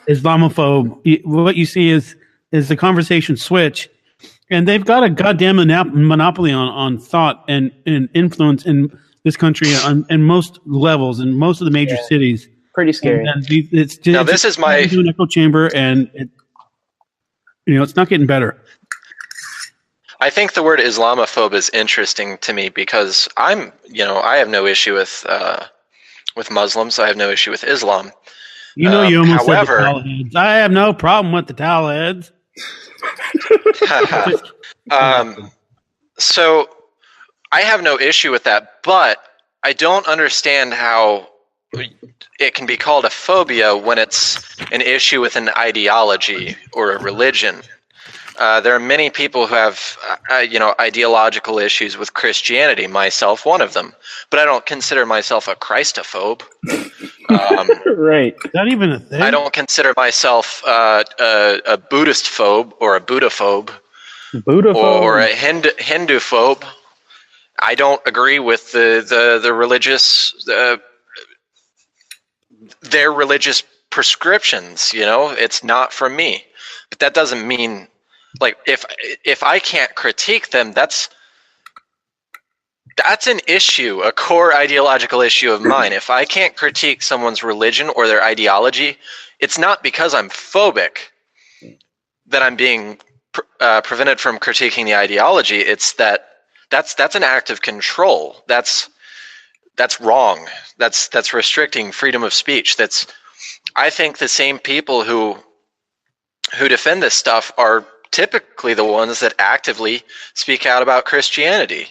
Islamophobe. What you see is the conversation switch, and they've got a goddamn monopoly on thought and influence in this country in most levels in most of the major cities. Pretty scary. And this is my an echo chamber, and it's not getting better. I think the word Islamophobe is interesting to me because I have no issue with Muslims. I have no issue with Islam. You almost said the towelheads. I have no problem with the towelheads. So I have no issue with that, but I don't understand how it can be called a phobia when it's an issue with an ideology or a religion. There are many people who have, ideological issues with Christianity, myself one of them, but I don't consider myself a Christophobe. Right. Not even a thing. I don't consider myself a Buddhist phobe or a Buddha-phobe. Or a Hindu-phobe. I don't agree with the religious their religious prescriptions. It's not for me. But that doesn't mean if I can't critique them, that's an issue, a core ideological issue of mine. If I can't critique someone's religion or their ideology, it's not because I'm phobic that I'm being prevented from critiquing the ideology. It's that's an act of control. That's wrong. That's restricting freedom of speech. I think the same people who defend this stuff are typically the ones that actively speak out about Christianity.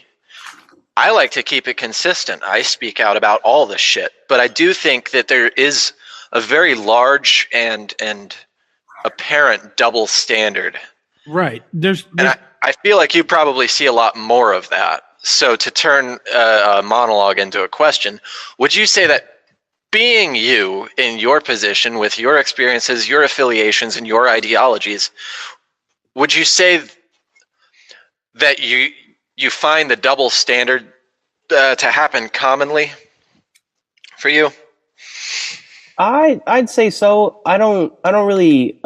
I like to keep it consistent. I speak out about all this shit, but I do think that there is a very large and apparent double standard. Right. And I feel like you probably see a lot more of that. So to turn a monologue into a question, would you say that being you in your position with your experiences, your affiliations, and your ideologies, would you say that you find the double standard to happen commonly for you? I'd say so. I don't really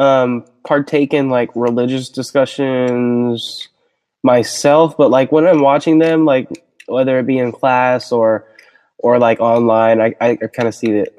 partake in religious discussions myself, but when I'm watching them, whether it be in class or online, I kind of see it.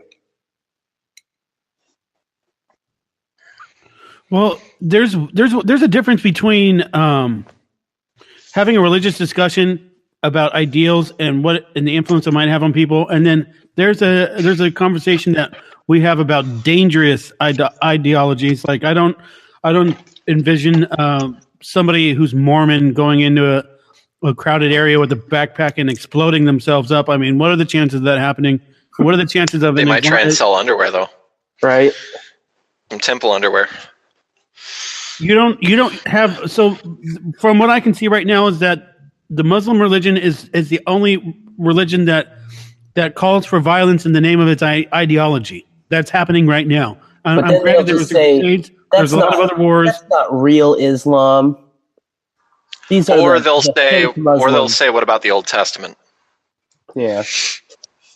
Well, there's a difference between having a religious discussion about ideals and the influence it might have on people, and then there's a conversation that we have about dangerous ideologies. I don't envision somebody who's Mormon going into a crowded area with a backpack and exploding themselves up. I mean, what are the chances of that happening? What are the chances of they might try and sell underwear though? Right. Some temple underwear. You don't have, so from what I can see right now is that the Muslim religion is the only religion that calls for violence in the name of its ideology. That's happening right now. I'm granted there's a lot of other wars. That's not real Islam. They'll say, what about the Old Testament? Yeah.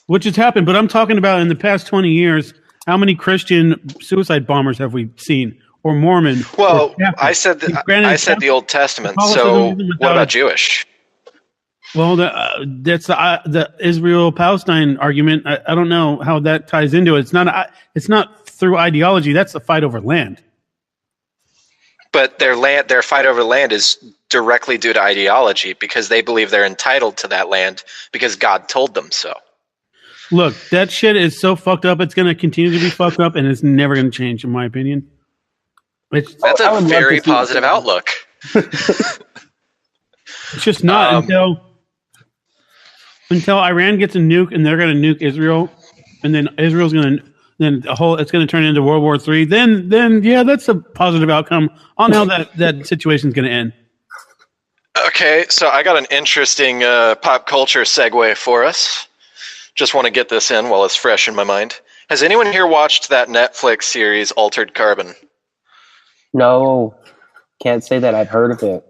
Which has happened, but I'm talking about in the past 20 years, how many Christian suicide bombers have we seen? Or Mormon? Well, I said the Old Testament. So what about Jewish? Well, that's the Israel-Palestine argument. I don't know how that ties into it. It's not through ideology. That's a fight over land. But their fight over land is directly due to ideology because they believe they're entitled to that land because God told them so. Look, that shit is so fucked up. It's going to continue to be fucked up, and it's never going to change, in my opinion. That's a very positive outlook. It's just not until Iran gets a nuke and they're going to nuke Israel, and then Israel's going to it's going to turn into World War III. Then yeah, that's a positive outcome on how that situation is going to end. Okay, so I got an interesting pop culture segue for us. Just want to get this in while it's fresh in my mind. Has anyone here watched that Netflix series Altered Carbon? No, can't say that I've heard of it.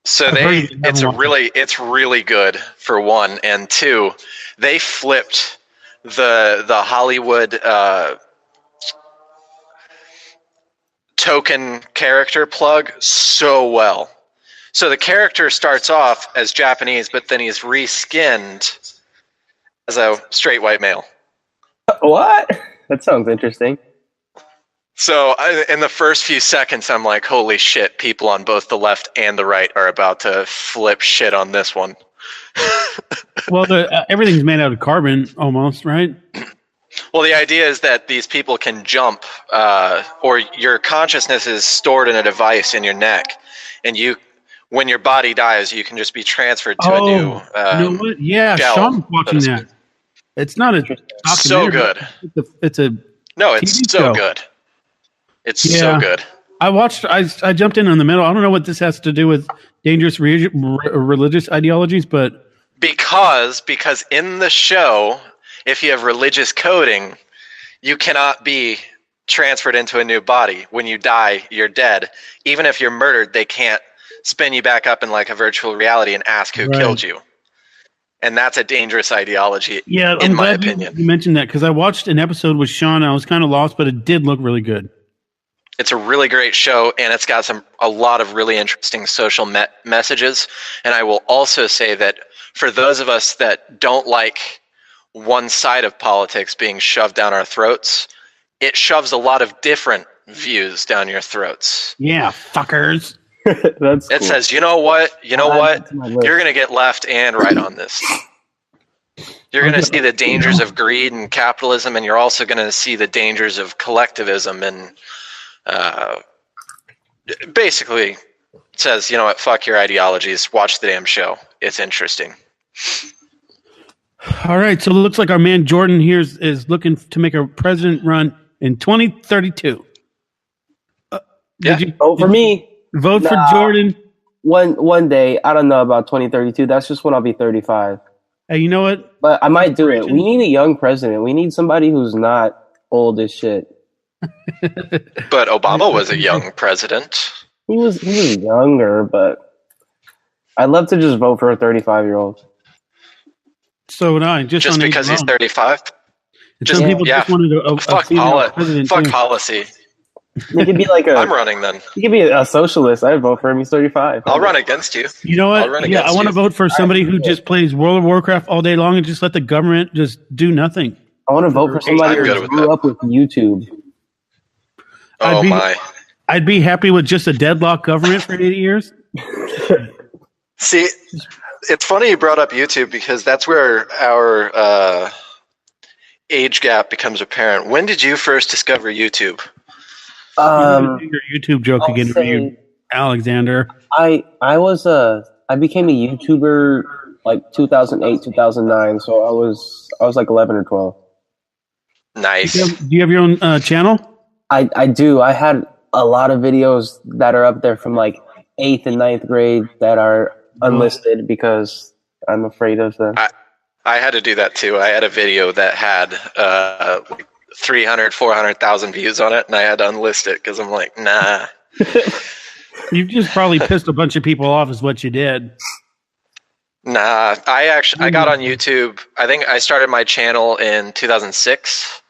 So it's really good for one, and two, they flipped the Hollywood token character plug so well. So the character starts off as Japanese, but then he's reskinned as a straight white male. What? That sounds interesting. So in the first few seconds, I'm like, holy shit, people on both the left and the right are about to flip shit on this one. Well, everything's made out of carbon almost, right? Well, the idea is that these people can jump, or your consciousness is stored in a device in your neck, and when your body dies, you can just be transferred to a new you know what? Yeah, gel, Sean's watching that. It's not a documentary. So good. It's a no, it's TV so show. good. It's so good. I jumped in the middle. I don't know what this has to do with dangerous religious ideologies, but because in the show, if you have religious coding, you cannot be transferred into a new body. When you die, you're dead. Even if you're murdered, they can't spin you back up in like a virtual reality and ask who killed you. And that's a dangerous ideology, in my opinion. You mentioned that because I watched an episode with Sean. I was kind of lost, but it did look really good. It's a really great show, and it's got a lot of really interesting social messages. And I will also say that for those of us that don't like one side of politics being shoved down our throats, it shoves a lot of different views down your throats. Yeah, fuckers. That's cool. It says, you know what? You're going to get left and right on this. You're going to see the dangers of greed and capitalism, and you're also going to see the dangers of collectivism. And basically says, you know what? Fuck your ideologies. Watch the damn show. It's interesting. All right, so it looks like our man Jordan here is looking to make a president run in 2032. Vote for me. Vote for Jordan. One day, I don't know about 2032. That's just when I'll be 35. Hey, you know what? But I might do it. We need a young president. We need somebody who's not old as shit. But Obama was a young president. He was younger, but I'd love to just vote for a 35-year-old. So would I. Just because he's 35? Some people just wanted a fuck policy. He could be like I'm running then. He could be a socialist. I'd vote for him. He's 35. I'll run against you. You know what? I want to vote for somebody who just plays World of Warcraft all day long and just let the government just do nothing. I want to vote for somebody who grew up with YouTube. I'd be happy with just a deadlock government for 80 years. See, it's funny you brought up YouTube because that's where our age gap becomes apparent. When did you first discover YouTube? Your YouTube joke again for you, Alexander. I became a YouTuber like 2008, 2009. So I was like 11 or 12. Nice. Do you have your own channel? I do. I had a lot of videos that are up there from like 8th and 9th grade that are unlisted because I'm afraid of them. I had to do that too. I had a video that had 300, 400,000 views on it, and I had to unlist it because I'm like, nah. You just probably pissed a bunch of people off is what you did. Nah, I got on YouTube. I think I started my channel in 2006.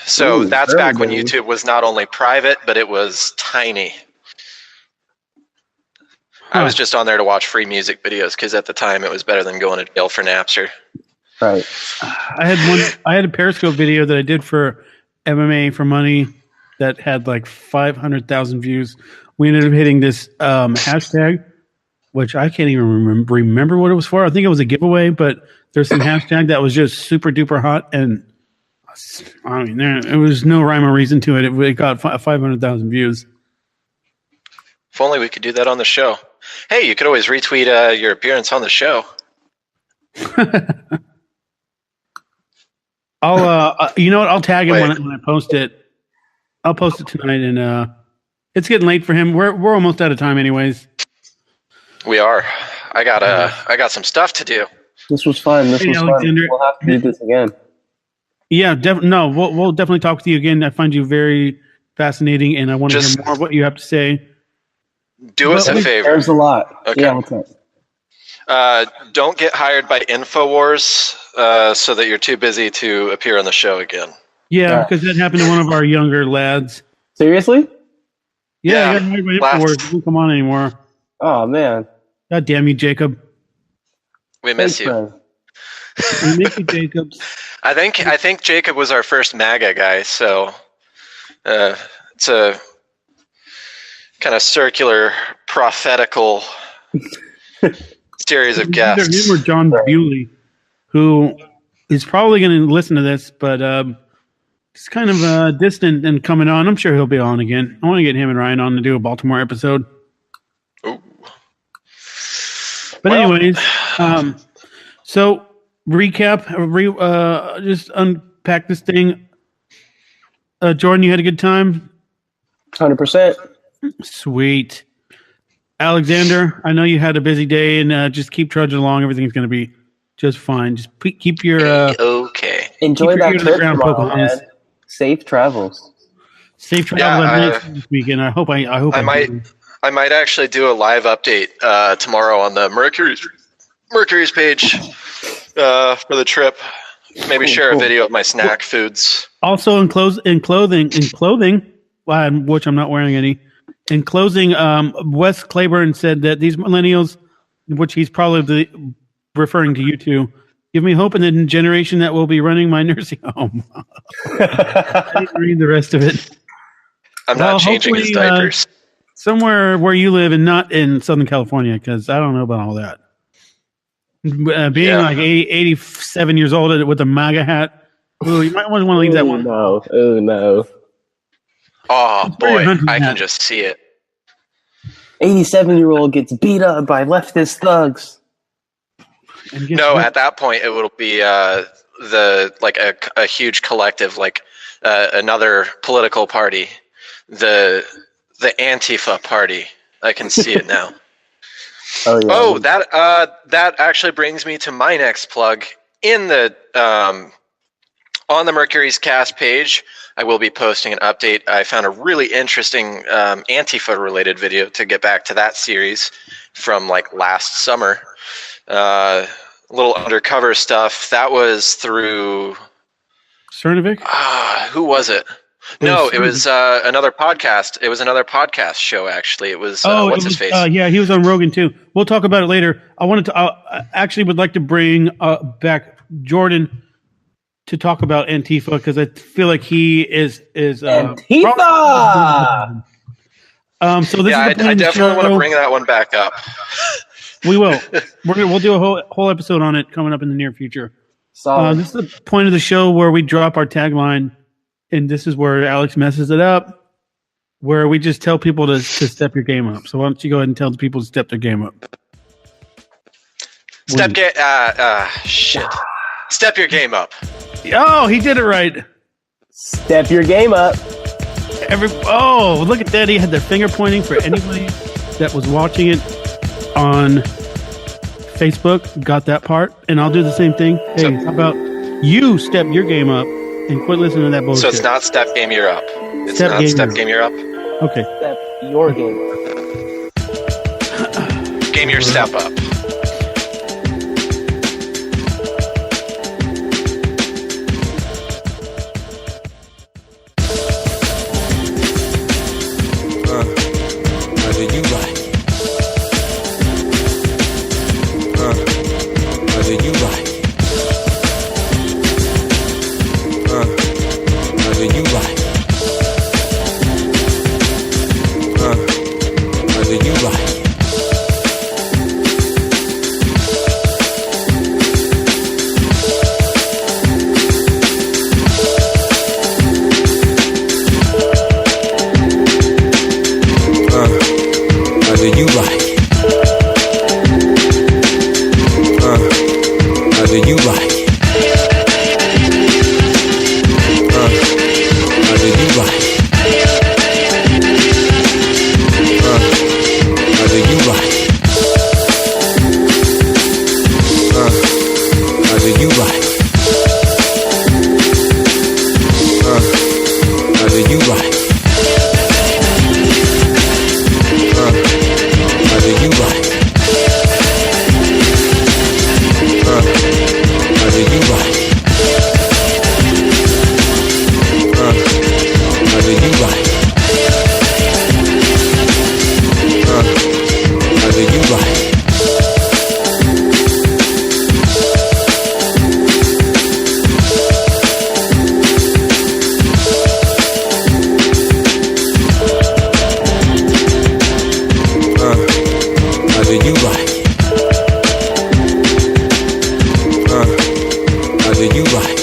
So that's back when YouTube was not only private, but it was tiny. I was just on there to watch free music videos because at the time it was better than going to jail for Napster. Right. I had a Periscope video that I did for MMA for money that had like 500,000 views. We ended up hitting this hashtag, which I can't even remember what it was for. I think it was a giveaway, but there's some hashtag that was just super duper hot, and I mean, there was no rhyme or reason to it. It got 500,000 views. If only we could do that on the show. Hey, you could always retweet your appearance on the show. You know what? I'll tag him when I post it. I'll post it tonight, and it's getting late for him. We're almost out of time, anyways. We are. I got some stuff to do. This was fun. This was fun. We'll have to do this again. Yeah, no, we'll definitely talk with you again. I find you very fascinating, and I want to hear more of what you have to say. Do us a favor. There's a lot. Okay. Yeah, what's up? Don't get hired by InfoWars so that you're too busy to appear on the show again. Yeah, because that happened to one of our younger lads. Seriously? Yeah, I got hired by InfoWars. He didn't come on anymore. Oh, man. God damn you, Jacob. We miss you. We miss you, Jacobs. I think Jacob was our first MAGA guy, so it's a kind of circular, prophetical series of guests. Him or John Bewley, who is probably going to listen to this, but he's kind of distant and coming on. I'm sure he'll be on again. I want to get him and Ryan on to do a Baltimore episode. Ooh. But anyways, so recap, just unpack this thing. Jordan, you had a good time? 100%. Sweet. Alexander, I know you had a busy day, and just keep trudging along. Everything's going to be just fine. Just keep your okay. Enjoy that trip tomorrow, man. Safe travels. Safe travels this weekend. I hope I might actually do a live update tomorrow on the Mercury's page for the trip. Maybe share a video of my snack foods. Also in clothing, which I'm not wearing any. In closing, Wes Claiborne said that these millennials, which he's probably referring to you two, give me hope in the generation that will be running my nursing home. I didn't read the rest of it. I'm not changing his diapers. Somewhere where you live and not in Southern California, because I don't know about all that. Being like 87 years old with a MAGA hat, you might want to leave that one. No. Oh, no. Oh, boy, I can just see it. 87-year-old gets beat up by leftist thugs. No, at that point, it will be a huge collective, like another political party, the Antifa party. I can see it now. Oh, yeah. Oh, that actually brings me to my next plug. In the on the Mercury's cast page, I will be posting an update. I found a really interesting Antifa-related video to get back to that series from like last summer. A little undercover stuff. That was through Cernovic? Who was it? No, it was another podcast. It was another podcast show, actually. It was what's his face? Yeah, he was on Rogan too. We'll talk about it later. I actually would like to bring back Jordan to talk about Antifa, because I feel like he is Antifa. So this I definitely want to bring that one back up. We will. We'll do a whole episode on it coming up in the near future. This is the point of the show where we drop our tagline, and this is where Alex messes it up, where we just tell people to step your game up. So why don't you go ahead and tell the people to step their game up? Step your game up. Oh, he did it right. Step your game up. Look at that. He had their finger pointing for anybody that was watching it on Facebook. Got that part. And I'll do the same thing. Hey, how about you step your game up and quit listening to that bullshit? So it's not step game, you're up. It's step game, you're up. Okay. Step your game up. Game your step up. either you right. Either you right. Either you right. Either you right. Either you right. Either you right. Either you right.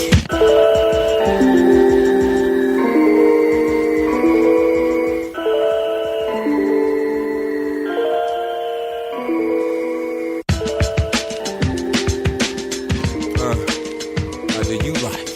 Either you right.